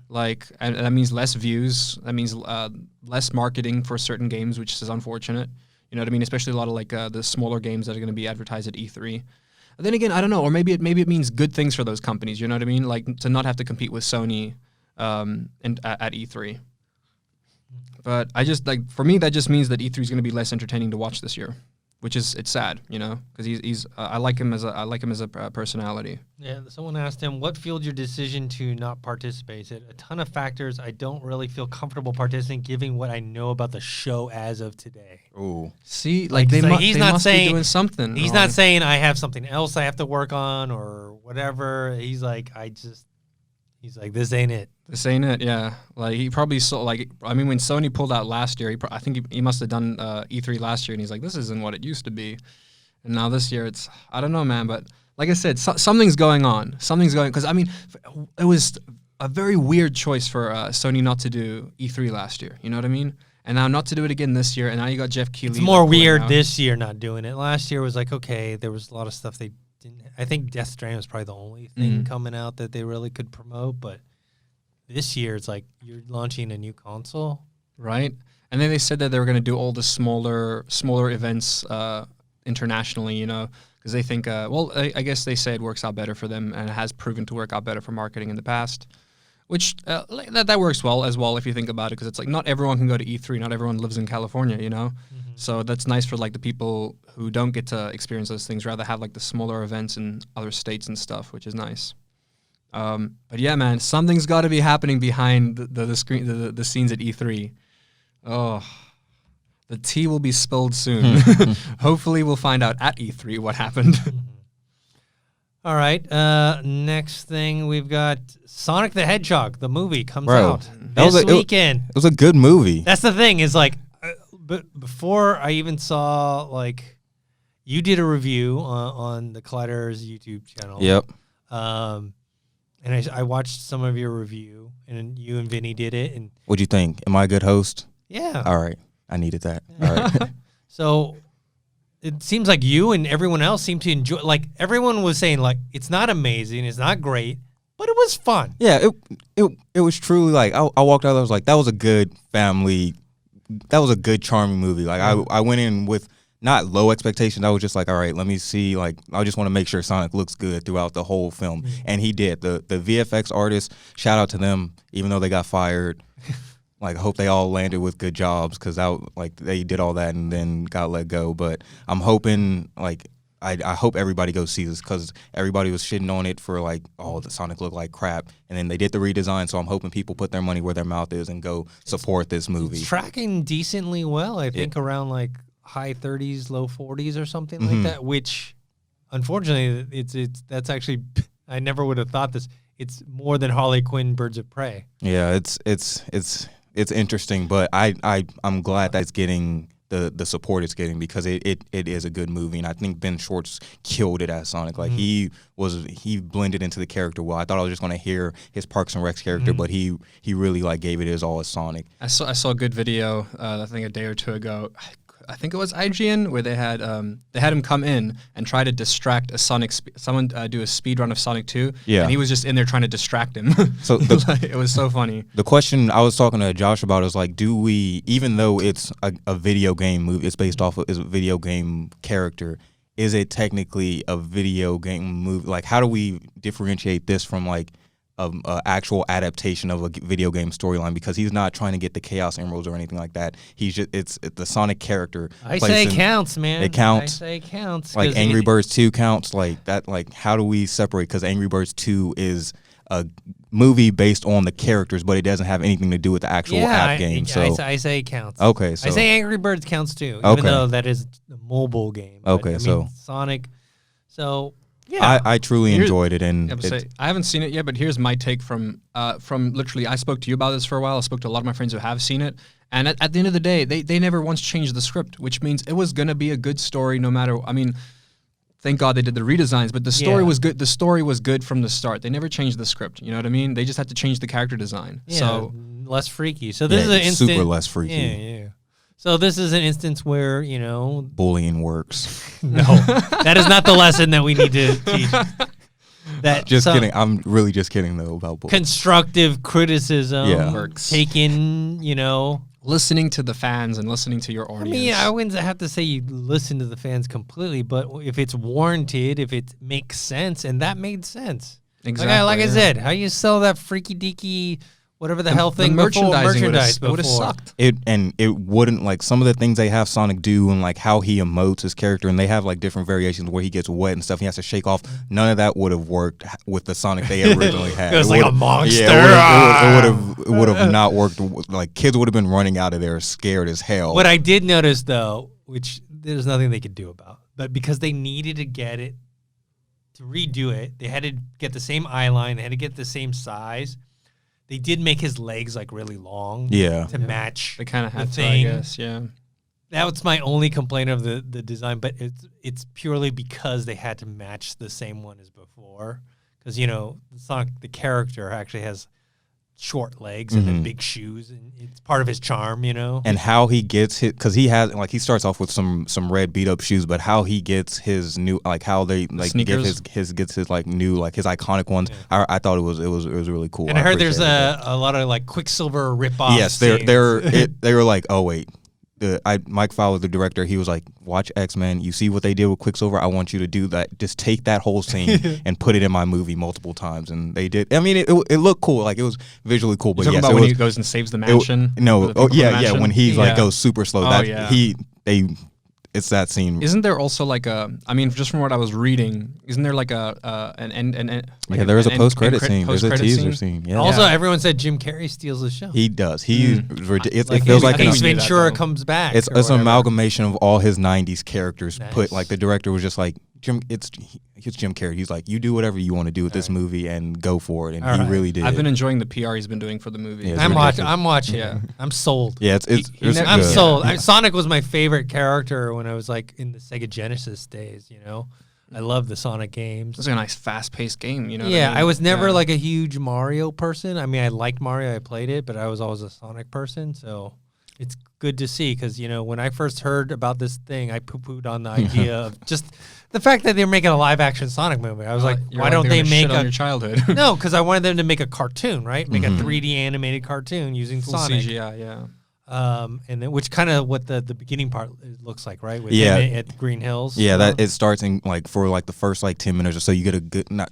Like, and that means less views. That means less marketing for certain games, which is unfortunate. You know what I mean? Especially a lot of, like, the smaller games that are going to be advertised at E3. And then again, I don't know. Or maybe it means good things for those companies. You know what I mean? Like, to not have to compete with Sony and at E3. But I just, like, for me, that just means that E3 is going to be less entertaining to watch this year. Which is, it's sad, you know, because he's I like him as a personality. Yeah, someone asked him, what fueled your decision to not participate? He said, a ton of factors. I don't really feel comfortable participating, given what I know about the show as of today. Ooh, see, like they must be doing something. He's not saying I have something else I have to work on or whatever. He's like, he's like, this ain't it. This ain't it, yeah. Like, he probably saw, like, I mean, when Sony pulled out last year, I think he must have done E3 last year, and he's like, this isn't what it used to be. And now this year, it's, I don't know, man, but like I said, something's going on. Because, I mean, it was a very weird choice for Sony not to do E3 last year, you know what I mean? And now not to do it again this year, and now you got Jeff Keighley. It's more weird this year not doing it. Last year was like, okay, there was a lot of stuff they didn't. I think Death Stranding was probably the only thing coming out that they really could promote, but this year it's like you're launching a new console, right? And then they said that they were going to do all the smaller events internationally, you know, because they think, I guess they say it works out better for them, and it has proven to work out better for marketing in the past, which that works well as well if you think about it, because it's like not everyone can go to E3, not everyone lives in California, you know. So that's nice for like the people who don't get to experience those things, rather have like the smaller events in other states and stuff, which is nice. But yeah, man, something's got to be happening behind the screen, the scenes at E3. Oh, the tea will be spilled soon. Hopefully, we'll find out at E3 what happened. All right. Next thing, we've got Sonic the Hedgehog. The movie comes out this weekend. It was a good movie. That's the thing. Is like, but before I even saw, like, you did a review on the Colliders YouTube channel. Yep. and I watched some of your review, and you and Vinny did it. And what'd you think? Am I a good host? Yeah. All right. I needed that. All right. So it seems like you and everyone else seem to enjoy. Like everyone was saying, like it's not amazing, it's not great, but it was fun. Yeah. It was truly like I walked out. I was like, that was a good family. That was a good charming movie. Like I went in with not low expectations. I was just like, all right, let me see. Like I just want to make sure Sonic looks good throughout the whole film, and he did. The VFX artists, shout out to them, even though they got fired. Like, I hope they all landed with good jobs because they did all that and then got let go. But I'm hoping, like, I hope everybody goes see this because everybody was shitting on it for, like, the Sonic looked like crap. And then they did the redesign, so I'm hoping people put their money where their mouth is and go support this movie. It's tracking decently well, I think, around, like, high 30s, low 40s or something like that, which, unfortunately, that's actually, I never would have thought this. It's more than Harley Quinn Birds of Prey. Yeah, it's interesting, but I'm glad that it's getting the support it's getting because it is a good movie, and I think Ben Schwartz killed it as Sonic. Like he blended into the character well. I thought I was just going to hear his Parks and Recs character, but he really like gave it his all as Sonic. I saw a good video I think a day or two ago. I think it was IGN where they had him come in and try to distract a Sonic someone do a speed run of Sonic 2. Yeah, and he was just in there trying to distract him. So it was so funny. The question I was talking to Josh about is like, do we, even though it's a video game movie, it's based off of is a video game character, is it technically a video game movie? Like, how do we differentiate this from like actual adaptation of a video game storyline, because he's not trying to get the Chaos Emeralds or anything like that. He's just it's the Sonic character. I say it counts, man. It counts. I say it counts. Like Angry Birds 2 counts. Like that. Like how do we separate? Because Angry Birds 2 is a movie based on the characters, but it doesn't have anything to do with the actual app game. I say it counts. Okay, so I say Angry Birds counts too, even though that is a mobile game. Okay, but, I mean, Sonic. So. Yeah. I truly enjoyed it, and I haven't seen it yet, but here's my take from literally. I spoke to you about this for a while. I spoke to a lot of my friends who have seen it, and at the end of the day, they never once changed the script, which means it was gonna be a good story no matter. I mean, thank God they did the redesigns, but the story was good. The story was good from the start. They never changed the script. You know what I mean? They just had to change the character design. Yeah, so less freaky. So this is an instant, super less freaky. Yeah. So this is an instance where, bullying works. No, that is not the lesson that we need to teach. Kidding. I'm really just kidding though about bullying. Constructive criticism works. Taken, listening to the fans and listening to your audience. I mean, I wouldn't have to say you listen to the fans completely, but if it's warranted, if it makes sense, and that made sense. Exactly. Like I said, how you sell that freaky deaky whatever the hell thing before merchandise would have sucked. It wouldn't, like, some of the things they have Sonic do and like how he emotes his character, and they have like different variations where he gets wet and stuff he has to shake off. None of that would have worked with the Sonic they originally had. It was like a monster. Yeah, it would have not worked. Like kids would have been running out of there scared as hell. What I did notice though, which there's nothing they could do about, but because they needed to get it to redo it, they had to get the same eye line, they had to get the same size. They did make his legs like really long, to match. They kind of had to, I guess, yeah. That's my only complaint of the design, but it's purely because they had to match the same one as before. Because Sonic the character actually has short legs and then big shoes, and it's part of his charm, And how he gets hit, because he has he starts off with some red beat up shoes, but how he gets his new, like how they like sneakers? gets his like new, like his iconic ones. Yeah. I thought it was really cool. And I heard there's a lot of like Quicksilver rip-offs. Yes, they were like, oh wait. Mike Fowler, the director, he was like, watch X-Men. You see what they did with Quicksilver? I want you to do that. Just take that whole scene and put it in my movie multiple times. And they did. I mean, it looked cool. Like, it was visually cool. But talking about when he goes and saves the mansion? When he like goes super slow. It's that scene. Isn't there also like just from what I was reading, isn't there like an end? There is a post-credit scene. There's a teaser scene. Yeah. Also, everyone said Jim Carrey steals the show. He does. It feels like Ace Ventura comes back. It's an amalgamation of all his 90s characters. Nice. The director was just like, it's Jim Carrey. He's like, you do whatever you want to do with this movie and go for it. And he really did. I've been enjoying the PR he's been doing for the movie. Yeah, I'm watching. Yeah. I'm sold. Yeah, I'm sold. Sonic was my favorite character when I was like in the Sega Genesis days, I love the Sonic games. It's a nice, fast-paced game, you know. Yeah, what I mean? I was never like a huge Mario person. I mean, I liked Mario, I played it, but I was always a Sonic person. So it's good to see because when I first heard about this thing, I poo-pooed on the idea of just the fact that they're making a live-action Sonic movie. I was like, why don't they make on your childhood? No, because I wanted them to make a cartoon, right? Make a 3D animated cartoon using Full Sonic. CGI, yeah. And then, which kind of what the beginning part looks like, right? With him at Green Hills. Yeah, that it starts in for the first 10 minutes or so. You get a good, not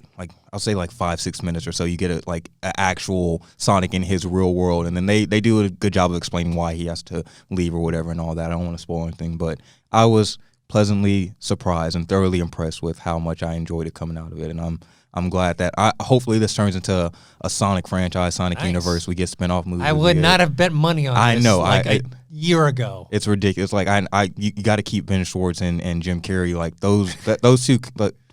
I'll say 5-6 minutes or so. You get an actual Sonic in his real world, and then they do a good job of explaining why he has to leave or whatever and all that. I don't want to spoil anything, but I was pleasantly surprised and thoroughly impressed with how much I enjoyed it coming out of it, and I'm glad that hopefully this turns into a Sonic franchise, Sonic universe. We get spin-off movies. I would not have bet money on this. I know, a year ago. It's ridiculous. You got to keep Ben Schwartz and Jim Carrey. Those two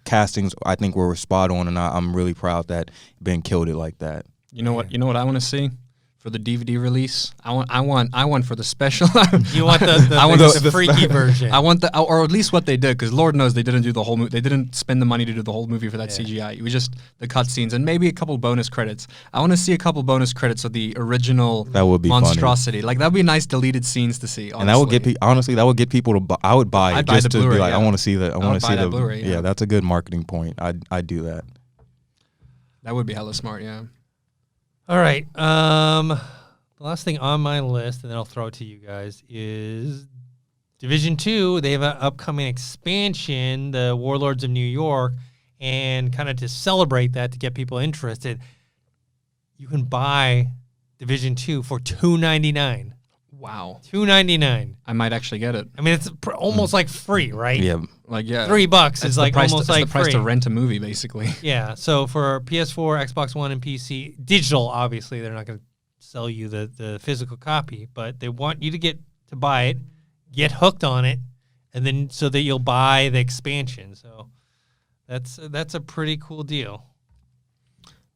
castings, I think were spot on, and I'm really proud that Ben killed it like that. You know what? You know what I want to see for the DVD release. I want for the special. You want the freaky version. I want or at least what they did, because Lord knows they didn't do the whole movie. They didn't spend the money to do the whole movie for that CGI. It was just the cutscenes and maybe a couple bonus credits. I want to see a couple bonus credits of the original that would be monstrosity. Funny. That would be nice deleted scenes to see. Honestly. And that would get honestly that would get people to buy. I would buy it just to be like, I want to see that. I want to see the Blu-ray. Yeah, that's a good marketing point. I'd do that. That would be hella smart. Yeah. All right. The last thing on my list, and then I'll throw it to you guys, is Division 2. They have an upcoming expansion, the Warlords of New York, and kind of to celebrate that, to get people interested, you can buy Division 2 for $2.99. Wow. $2.99. I might actually get it. I mean, it's almost like free, right? Yeah. $3 is almost like the price free. to rent a movie, basically. Yeah. So for PS4, Xbox One, and PC, digital, obviously, they're not going to sell you the physical copy, but they want you to buy it, get hooked on it, and then so that you'll buy the expansion. So that's a pretty cool deal.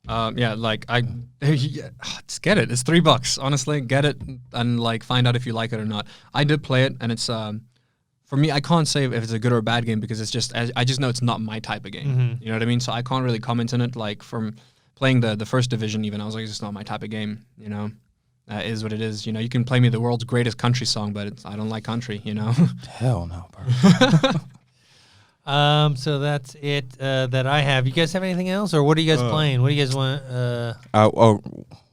Just get it. It's $3. Honestly, get it and find out if you like it or not. I did play it, and it's for me, I can't say if it's a good or a bad game because it's just I just know it's not my type of game. Mm-hmm. You know what I mean? So I can't really comment on it. From playing the first division, even I was like, it's just not my type of game. You know, it is what it is. You know, you can play me the world's greatest country song, but I don't like country. You know. Hell no, bro. So that's it that I have. You guys have anything else, or what are you guys playing? What do you guys want?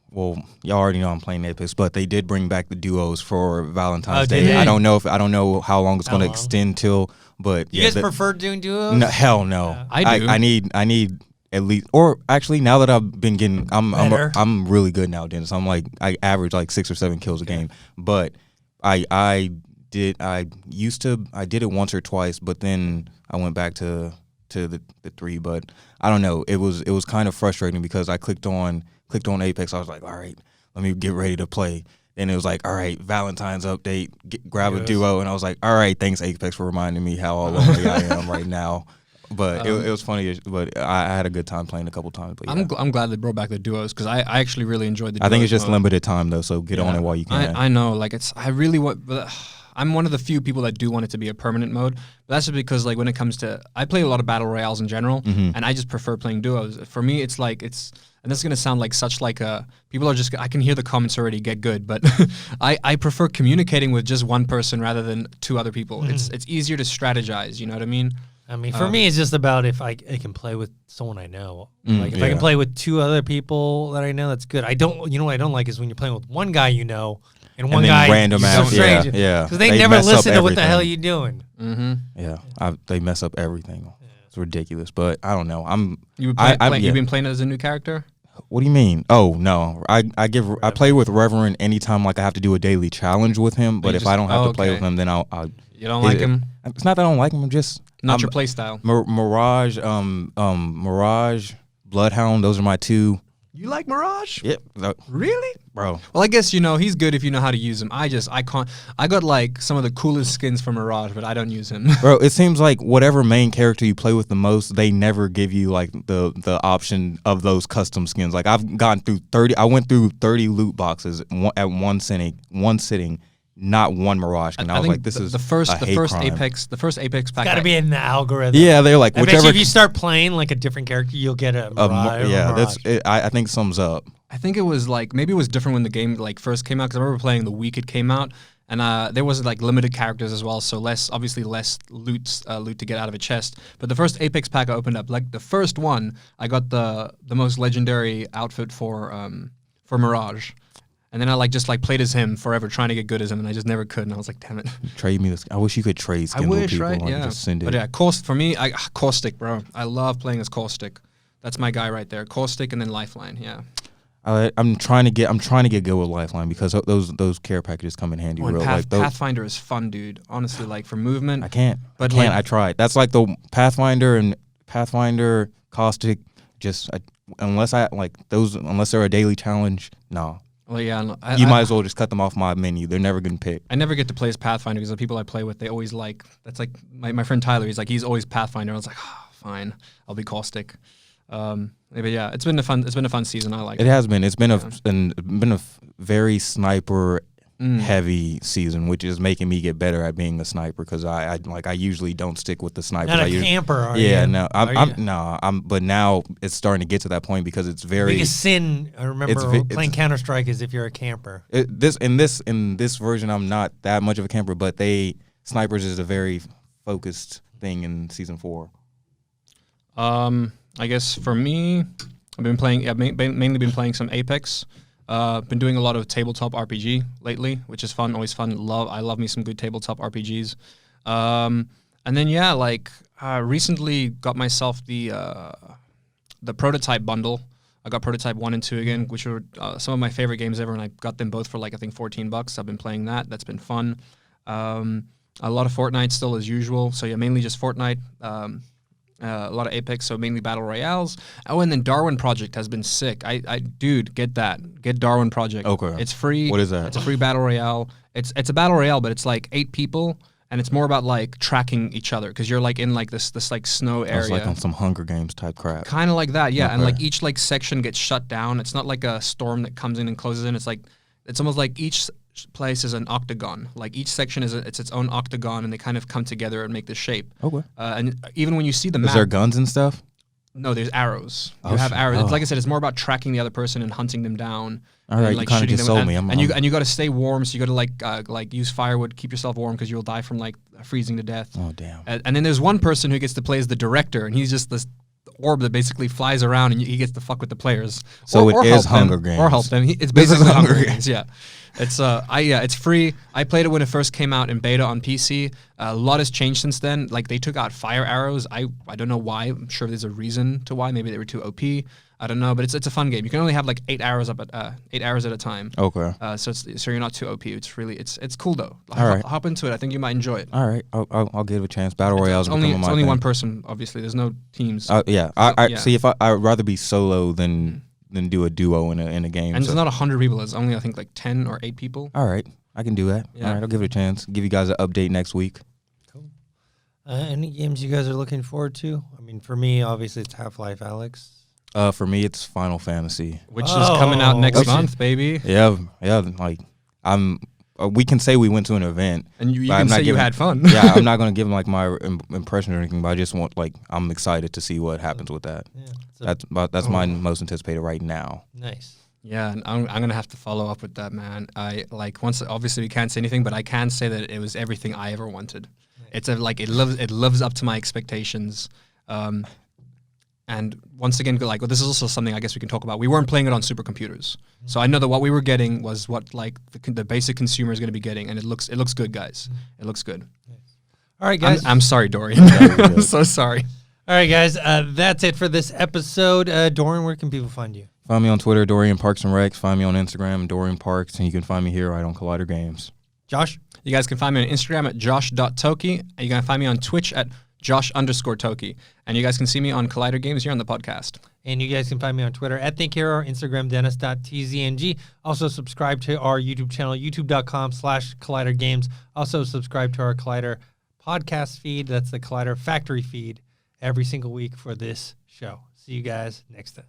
Well, y'all already know I'm playing Apex, but they did bring back the duos for Valentine's Day. Did they? I don't know how long it's going to extend till, but you guys prefer doing duos? No, hell no. I do. I need at least, or actually, now that I've been getting, I'm really good now, Dennis. I average 6 or 7 kills a game, but I did it once or twice, but then I went back to the 3. But I don't know. It was kind of frustrating because I clicked on Apex. I was like, all right, let me get ready to play. Then it was like, all right, Valentine's update, grab a duo, and I was like, all right, thanks Apex for reminding me how lonely I am right now. But it was funny. But I had a good time playing a couple times. But yeah. I'm glad they brought back the duos because I actually really enjoyed the duos. I think it's just limited time though, so get on it while you can. I know, I really want. I'm one of the few people that do want it to be a permanent mode. But that's just because when it comes to, I play a lot of battle royales in general, and I just prefer playing duos. For me, it's and this is gonna sound like such people are just. I can hear the comments already get good, but I prefer communicating with just one person rather than 2 other people. Mm-hmm. It's easier to strategize. You know what I mean? I mean, for me, it's just about if I can play with someone I know. If I can play with 2 other people that I know, that's good. You know what I don't like is when you're playing with one guy you know and one guy random ass, stranger. Yeah. Because they never listen to what the hell you're doing. Mm-hmm. Yeah, they mess up everything. Yeah. It's ridiculous, but I don't know. You've been playing as a new character? What do you mean? Oh no, I play with Reverend anytime I have to do a daily challenge with him. But if I don't have to play with him, then I'll you don't like him? It's not that I don't like him. I'm just not your play style. Mirage, Bloodhound. Those are my 2. You like Mirage? Yep. Really? Bro. Well, I guess, he's good if you know how to use him. I can't. I got some of the coolest skins for Mirage, but I don't use him. Bro, it seems like whatever main character you play with the most, they never give you the option of those custom skins. I've gone through 30. I went through 30 loot boxes at one sitting. not one Mirage skin. I was like, this is the first crime. Apex pack. Got to be in the algorithm. Yeah, they're like, I bet whichever. you if you start playing like a different character, you'll get a Mirage. that's it. I think sums up. I think it was like maybe it was different when the game like first came out because I remember playing the week it came out, and there was like limited characters as well, so less loot to get out of a chest. But the first Apex pack I opened up, like the first one, I got the most legendary outfit for Mirage. And then I just played as him forever, trying to get good as him, and I just never could. And I was like, damn it. Trade me this. I wish you could trade skins with people. Right? Yeah. Just send it. But yeah, for me, Caustic, bro. I love playing as Caustic. That's my guy right there. Caustic and then Lifeline. Yeah. I'm trying to get good with Lifeline because those care packages come in handy. Pathfinder is fun, dude. Honestly, like for movement. I can't. I tried. That's like the Pathfinder, Caustic. Unless they're a daily challenge, no. Well, yeah. You might as well just cut them off my menu. They're never going to pick. I never get to play as Pathfinder because the people I play with, they always that's like my friend Tyler. He's always Pathfinder. I was like, fine, I'll be Caustic. But yeah, it's been a fun season. I like it. It has been. It's been a very sniper heavy season, which is making me get better at being a sniper because I usually don't stick with the sniper. Not a camper, are you? Yeah, no, but now it's starting to get to that point because it's very biggest sin. I remember playing Counter Strike is if you're a camper. In this version, I'm not that much of a camper, but snipers is a very focused thing in season 4. I guess for me, I've been playing. Mainly been playing some Apex. Been doing a lot of tabletop RPG lately, which is fun. Always fun. I love me some good tabletop RPGs. And then recently got myself the prototype bundle. I got Prototype 1 and 2 again, which were some of my favorite games ever, and I got them both for I think $14. I've been playing that. That's been fun. A lot of Fortnite still as usual. So yeah, mainly just Fortnite. A lot of Apex, so mainly Battle Royales. Oh, and then Darwin Project has been sick. Dude, get that. Get Darwin Project. Okay. It's free. What is that? It's a free Battle Royale. It's a Battle Royale, but it's 8 people, and it's more about tracking each other because you're in this snow area. It's like on some Hunger Games type crap. Kind of like that, yeah. Okay. And each section gets shut down. It's not like a storm that comes in and closes in. It's almost like each place is an octagon. Each section is its own octagon, and they kind of come together and make this shape. Okay. And even when you see the map, is there guns and stuff? No, there's arrows. You have arrows. It's like I said, it's more about tracking the other person and hunting them down. All right, you kind of just sold me. And you got to stay warm, so you got to use firewood, keep yourself warm because you'll die from freezing to death. Oh damn! And then there's one person who gets to play as the director, and he's just this orb that basically flies around, and he gets to fuck with the players. So it is Hunger Games. Or help them. It's basically Hunger Games. Yeah. It's free. I played it when it first came out in beta on PC. A lot has changed since then. They took out fire arrows. I don't know why. I'm sure there's a reason to why. Maybe they were too OP. I don't know, but it's a fun game. You can only have 8 arrows at a time. Okay. So you're not too OP. It's cool though. Hop into it. I think you might enjoy it. All right. I'll give it a chance. Battle Royales. It's only one person. Obviously, there's no teams. Yeah. I see. If I'd rather be solo than do a duo in a game. And it's not 100 people. It's only I think 10 or 8 people. All right. I can do that. Yeah. All right. I'll give it a chance. Give you guys an update next week. Cool. Any games you guys are looking forward to? I mean, for me, obviously, it's Half-Life Alyx. For me, it's Final Fantasy, which is coming out next month, baby. Yeah. We can say we went to an event, and you can say you had fun. Yeah, I'm not gonna give them my impression or anything, but I just want I'm excited to see what happens with that. Yeah, that's my most anticipated right now. Nice. Yeah, and I'm gonna have to follow up with that, man. Once obviously we can't say anything, but I can say that it was everything I ever wanted. Nice. It lives up to my expectations. And once again, this is also something I guess we can talk about. We weren't playing it on supercomputers, so I know that what we were getting was what the basic consumer is going to be getting, and it looks good, guys. It looks good. Nice. All right, guys. I'm sorry, Dorian. I'm so sorry. All right, guys. That's it for this episode. Dorian, where can people find you? Find me on Twitter, Dorian Parks and Rex. Find me on Instagram, Dorian Parks, and you can find me here right on Collider Games. Josh? You guys can find me on Instagram at josh.toki, and you can find me on Twitch at Josh_Toki. And you guys can see me on Collider Games here on the podcast. And you guys can find me on Twitter at ThinkHero, Instagram, Dennis.tzng. Also subscribe to our YouTube channel, youtube.com/Collider Games. Also subscribe to our Collider podcast feed. That's the Collider Factory feed every single week for this show. See you guys next time.